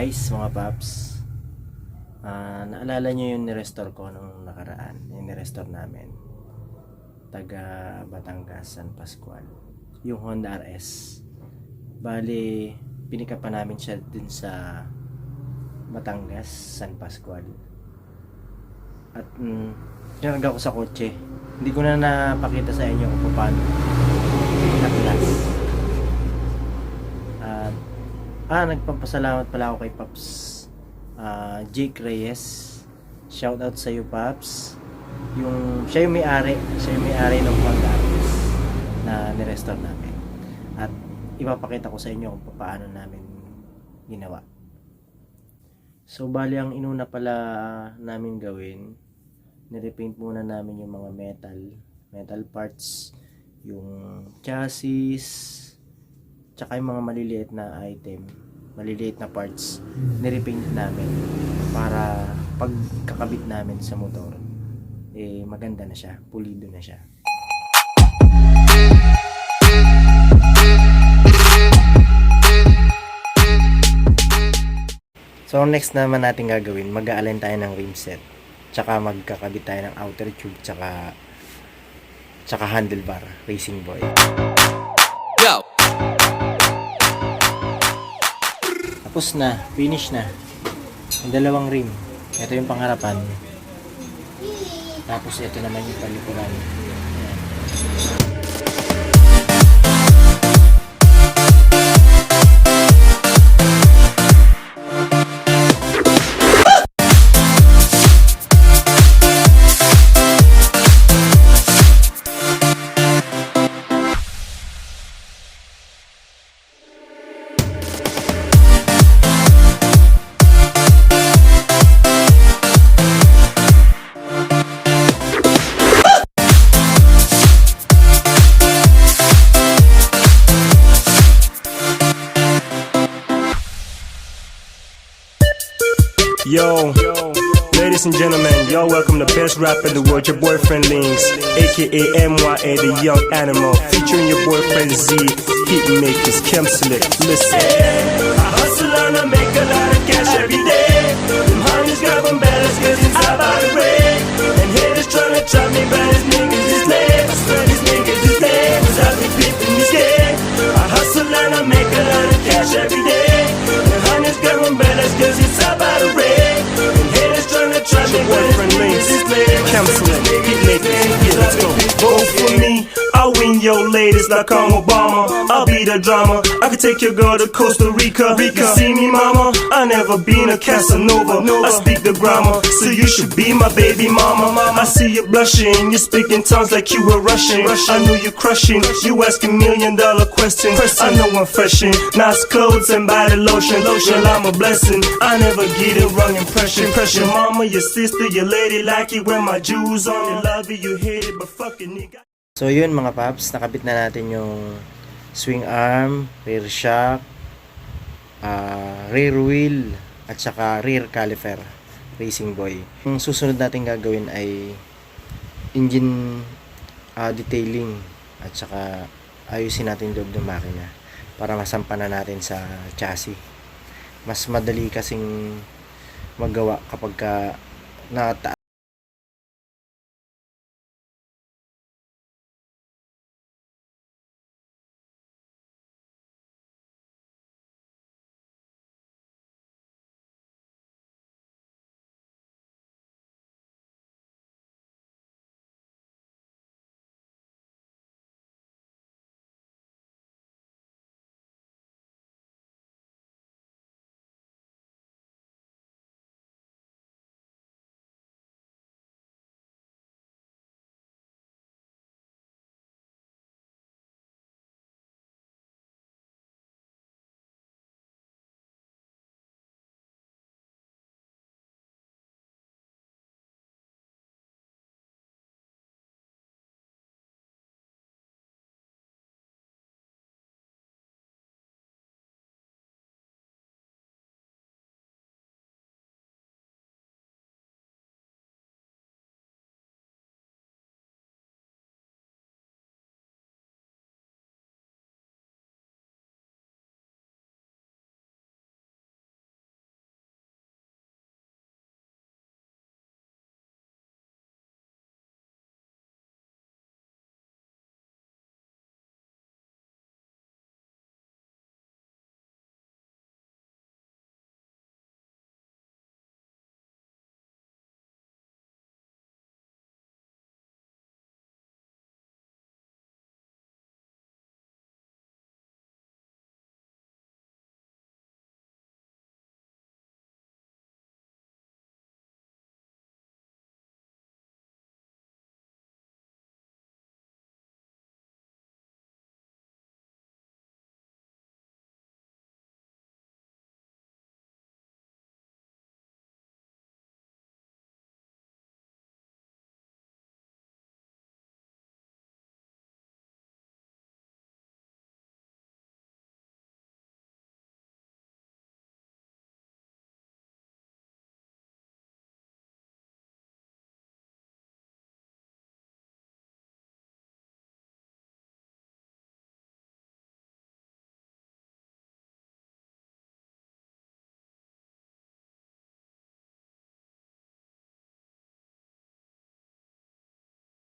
guys, mga paps. Naalala nyo yung nirestore ko nung nakaraan, yung nirestore namin, taga Batangas, San Pascual, yung Honda RS. Bali, pinika pa namin siya dun sa Batangas, San Pascual. At pinarga ko sa kotse. Hindi ko na napakita sa inyo kung paano pinaklas. At nagpapasalamat pala ako kay Paps Jake Reyes. Shout out sa iyo, Paps. Siya yung may-ari ng Honda RS na nirestore namin. At ipapakita ko sa inyo kung paano namin ginawa. So bali, ang inuna pala namin gawin, nirepaint muna namin yung mga metal parts, yung chassis, tsaka yung mga maliliit na parts, nirepaint namin para pagkakabit namin sa motor, maganda na siya, pulido na siya. So next naman natin gagawin, mag-a-align tayo ng rim set, tsaka magkakabit tayo ng outer tube, tsaka handlebar, Racing Boy. Go! Tapos na, finish na yung dalawang rim. Ito yung pangharapan, tapos ito naman yung palikuran. Ayan. Yo, ladies and gentlemen, y'all welcome the best rapper in the world, your boyfriend Links, aka MYA, the young animal, featuring your boyfriend Z, Hitmakers, Chem Select. Listen, I hustle and I make a lot of cash every day. Them honeys got them baddest cause it's out by the way. And haters tryna trap me, but these niggas is lame. I swear these niggas is lame, cause I be peeping this game. I hustle and I make a lot of cash every day. Them honeys got them baddest cause it's out by the way. Your boyfriend Links, cancel it, Hitmakers, yeah, let's go. Vote for me, I'll win your ladies like I'm Obama. I'll be the drama, I can take your girl to Costa Rica. You see me, mama, I never been a Casanova. I speak the grammar, so you should be my baby mama. I see you blushing, you speak in tongues like you were Russian. I know you crushing, you asking $1,000,000 questions. I know I'm freshin', nice clothes and body lotion. Well, I'm a blessing, I never get a wrong impression. Your mama, your sister, your lady like it when my jewels on. You love it, you hate it, but fucking nigga. So yun mga paps, nakabit na natin yung swing arm, rear shock, rear wheel, at saka rear caliper, Racing Boy. Yung susunod natin gagawin ay engine detailing, at saka ayusin natin yung loob ng makina para masampa na natin sa chassis. Mas madali kasing magawa kapag ka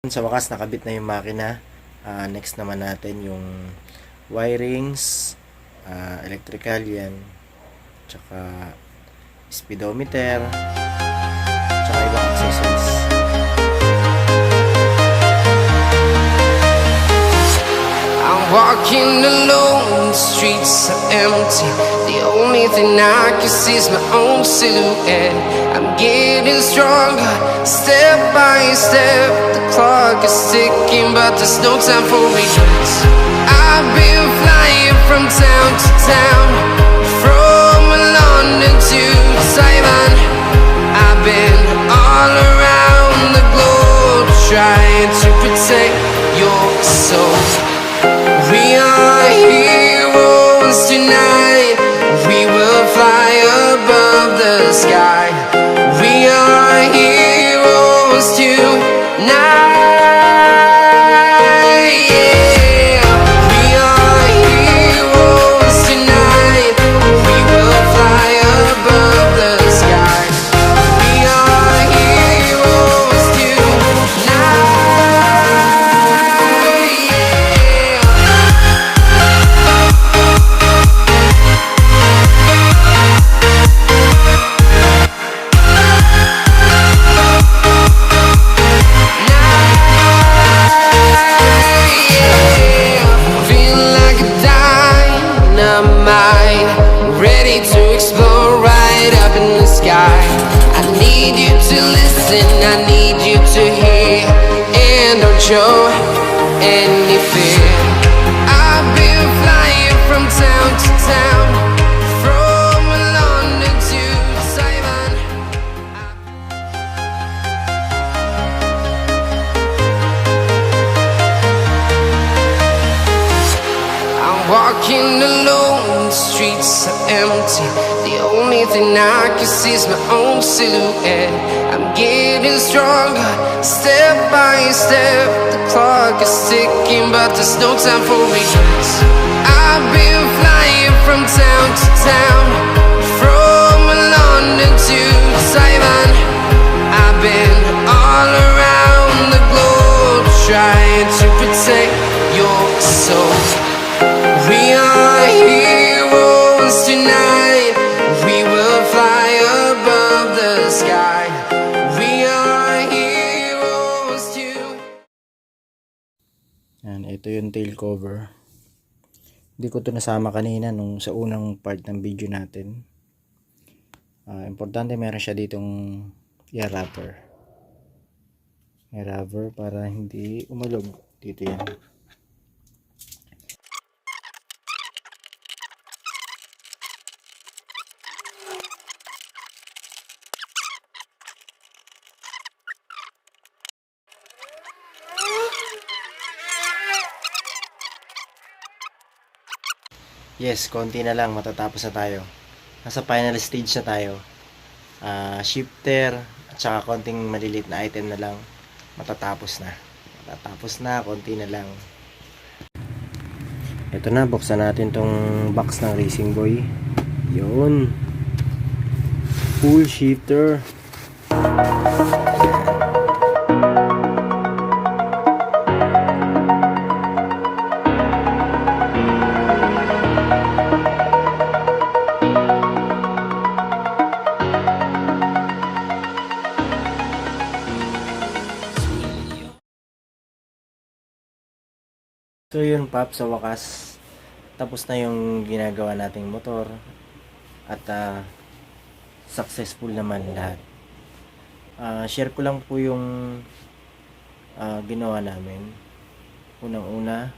Sa wakas nakabit na yung makina. Next naman natin yung wirings, electrical yan, tsaka speedometer, tsaka ibang accessories. I'm walking alone, the streets are empty. The only thing I can see is my own silhouette. I'm getting stronger, step by step. The clock is ticking, but there's no time for regrets. I've been flying from town to town, from London to Taiwan. I've been all around the globe, trying to protect your soul. We are heroes tonight. We will fly above the sky. We are heroes tonight. Yeah. We are heroes tonight. We will fly above the sky. We are heroes tonight. Yeah. Feel like a dynamite, ready to explode right up in the sky. I need you to listen, I need you to hear, and don't show any fear. I've been flying from town to town, from London to Taiwan. I'm walking alone, the streets are empty. The only thing I can see is my own silhouette. I'm getting stronger, step by step. The clock is ticking, but there's no time for regrets. I've been flying from town to town, from London to Taiwan. I've been all around the globe, trying to protect your soul. We are heroes tonight. We will fly above the sky. We are heroes tonight. Yan, ito yung tail cover. Hindi ko to nasama kanina nung sa unang part ng video natin. Importante meron siya ditong air wrapper. Air wrapper para hindi umalog. Dito yan. Yes, konti na lang matatapos na tayo. Nasa final stage na tayo. Shifter at saka konting maliliit na item na lang matatapos na. Matatapos na, konti na lang. Ito na, buksan natin tong box ng Racing Boy. Yun. Full shifter. So yun, Pop, sa wakas tapos na yung ginagawa nating motor at successful naman lahat. Share ko lang po yung ginawa namin. Unang-una,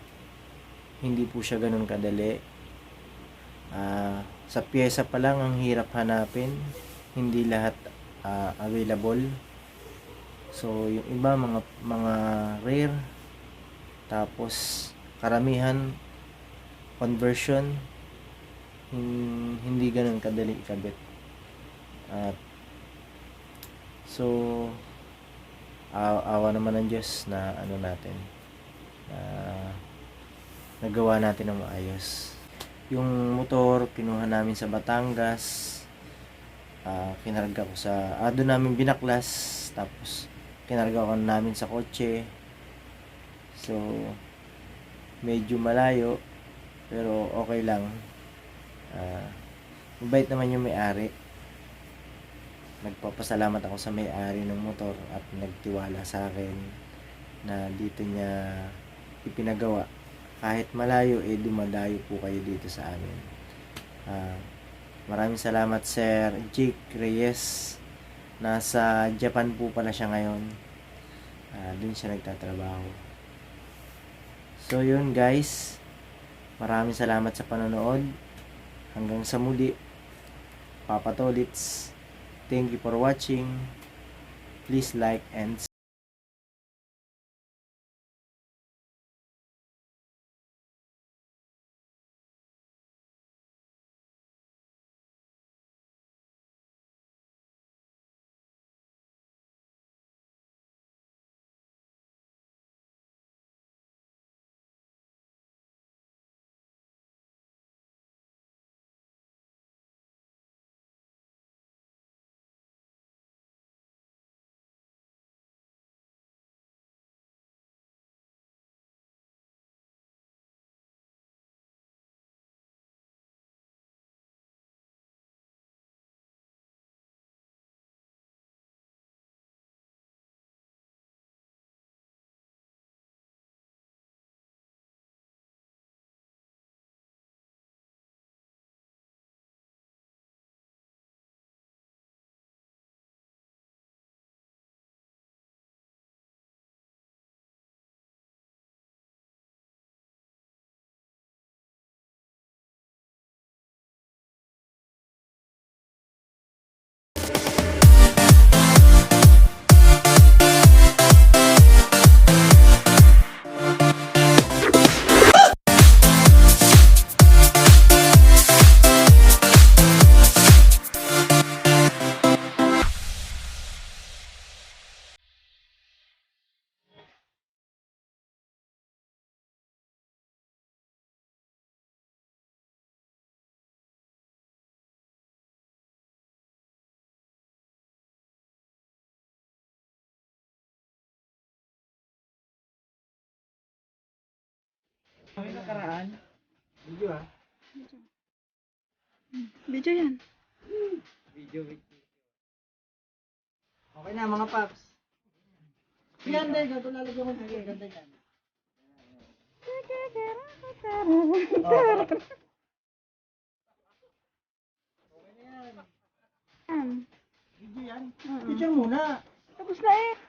hindi po siya ganun kadali. Sa pyesa pa lang ang hirap hanapin, hindi lahat available. So yung iba mga rare, tapos karamihan conversion, hindi ganun kadali ikabit. At so awa naman ng Diyos na ano natin, nagawa natin ng maayos. Yung motor kinuha namin sa Batangas, kinarga ko sa doon namin binaklas, tapos kinarga ko namin sa kotse, So, medyo malayo, pero okay lang. Mabait naman yung may-ari. Nagpapasalamat ako sa may-ari ng motor at nagtiwala sa akin na dito niya ipinagawa. Kahit malayo, dumadayo po kayo dito sa amin. Maraming salamat, Sir Jake Reyes. Nasa Japan po pala siya ngayon. Doon siya nagtatrabaho. So yun guys, maraming salamat sa panonood. Hanggang sa muli, Papa Tolits. Thank you for watching. Please like and Video yan. okay na mga paps. Yan din, ito lalagyan ko ng ganda yan. Video yan? Video muna. Tapos na eh.